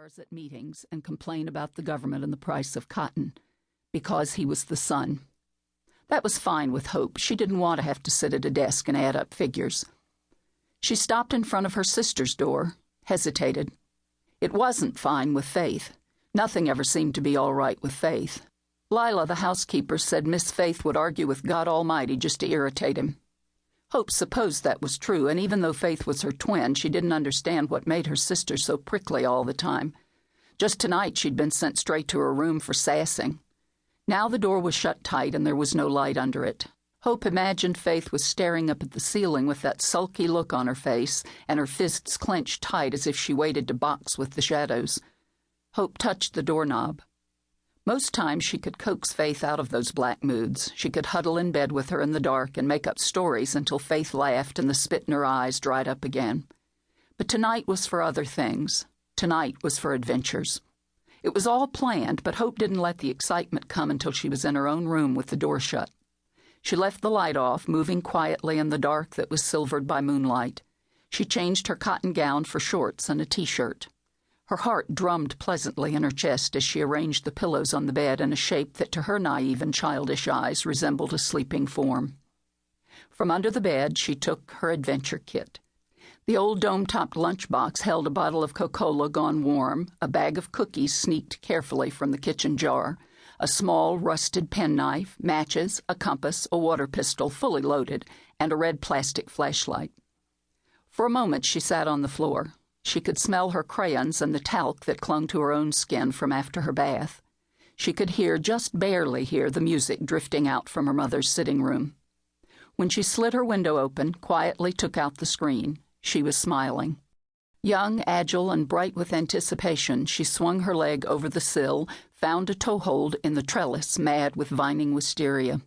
bars at meetings and complain about the government and the price of cotton, because he was the son. That was fine with Hope. She didn't want to have to sit at a desk and add up figures. She stopped in front of her sister's door, hesitated. It wasn't fine with Faith. Nothing ever seemed to be all right with Faith. Lila, the housekeeper, said Miss Faith would argue with God Almighty just to irritate him. Hope supposed that was true, and even though Faith was her twin, she didn't understand what made her sister so prickly all the time. Just tonight she'd been sent straight to her room for sassing. Now the door was shut tight and there was no light under it. Hope imagined Faith was staring up at the ceiling with that sulky look on her face and her fists clenched tight as if she waited to box with the shadows. Hope touched the doorknob. Most times she could coax Faith out of those black moods. She could huddle in bed with her in the dark and make up stories until Faith laughed and the spit in her eyes dried up again. But tonight was for other things. Tonight was for adventures. It was all planned, but Hope didn't let the excitement come until she was in her own room with the door shut. She left the light off, moving quietly in the dark that was silvered by moonlight. She changed her cotton gown for shorts and a t-shirt. Her heart drummed pleasantly in her chest as she arranged the pillows on the bed in a shape that to her naive and childish eyes resembled a sleeping form. From under the bed she took her adventure kit. The old dome-topped lunchbox held a bottle of Coca-Cola gone warm, a bag of cookies sneaked carefully from the kitchen jar, a small rusted penknife, matches, a compass, a water pistol fully loaded, and a red plastic flashlight. For a moment she sat on the floor. She could smell her crayons and the talc that clung to her own skin from after her bath. She could hear, just barely hear, the music drifting out from her mother's sitting room. When she slid her window open, quietly took out the screen, she was smiling. Young, agile, and bright with anticipation, she swung her leg over the sill, found a toehold in the trellis, mad with vining wisteria.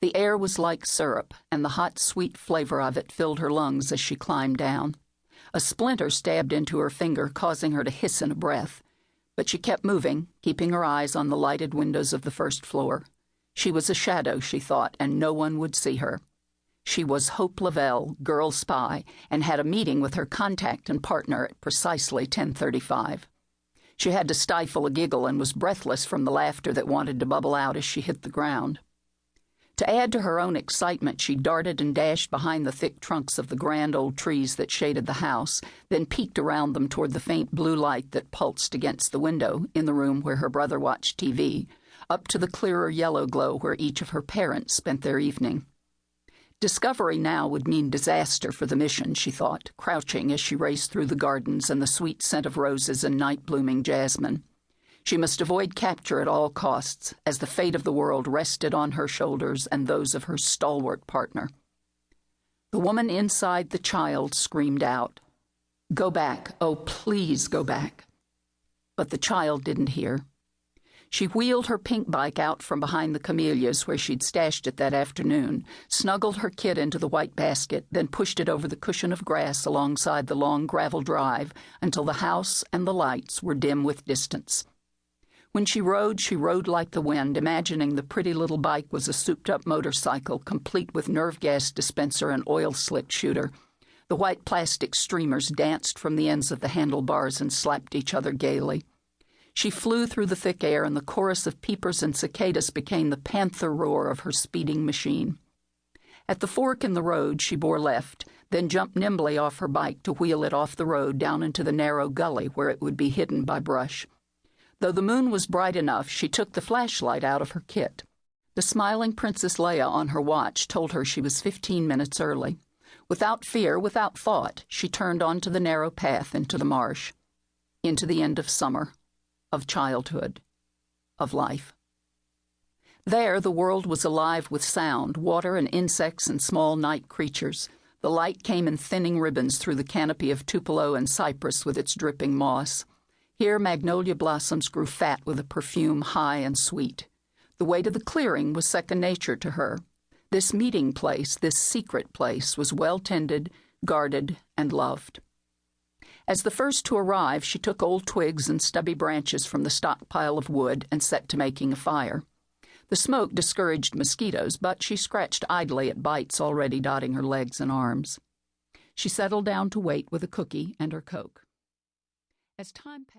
The air was like syrup, and the hot, sweet flavor of it filled her lungs as she climbed down. A splinter stabbed into her finger, causing her to hiss in a breath. But she kept moving, keeping her eyes on the lighted windows of the first floor. She was a shadow, she thought, and no one would see her. She was Hope Lavelle, girl spy, and had a meeting with her contact and partner at precisely 10:35. She had to stifle a giggle and was breathless from the laughter that wanted to bubble out as she hit the ground. To add to her own excitement, she darted and dashed behind the thick trunks of the grand old trees that shaded the house, then peeked around them toward the faint blue light that pulsed against the window in the room where her brother watched TV, up to the clearer yellow glow where each of her parents spent their evening. Discovery now would mean disaster for the mission, she thought, crouching as she raced through the gardens and the sweet scent of roses and night-blooming jasmine. She must avoid capture at all costs, as the fate of the world rested on her shoulders and those of her stalwart partner. The woman inside the child screamed out, "Go back, oh, please go back." But the child didn't hear. She wheeled her pink bike out from behind the camellias where she'd stashed it that afternoon, snuggled her kit into the white basket, then pushed it over the cushion of grass alongside the long gravel drive until the house and the lights were dim with distance. When she rode like the wind, imagining the pretty little bike was a souped-up motorcycle complete with nerve gas dispenser and oil slick shooter. The white plastic streamers danced from the ends of the handlebars and slapped each other gaily. She flew through the thick air, and the chorus of peepers and cicadas became the panther roar of her speeding machine. At the fork in the road, she bore left, then jumped nimbly off her bike to wheel it off the road down into the narrow gully where it would be hidden by brush. Though the moon was bright enough, she took the flashlight out of her kit. The smiling Princess Leia on her watch told her she was 15 minutes early. Without fear, without thought, she turned onto the narrow path into the marsh, into the end of summer, of childhood, of life. There, the world was alive with sound, water and insects and small night creatures. The light came in thinning ribbons through the canopy of tupelo and cypress with its dripping moss. Here, magnolia blossoms grew fat with a perfume high and sweet. The way to the clearing was second nature to her. This meeting place, this secret place, was well tended, guarded, and loved. As the first to arrive, she took old twigs and stubby branches from the stockpile of wood and set to making a fire. The smoke discouraged mosquitoes, but she scratched idly at bites already dotting her legs and arms. She settled down to wait with a cookie and her Coke. As time passed,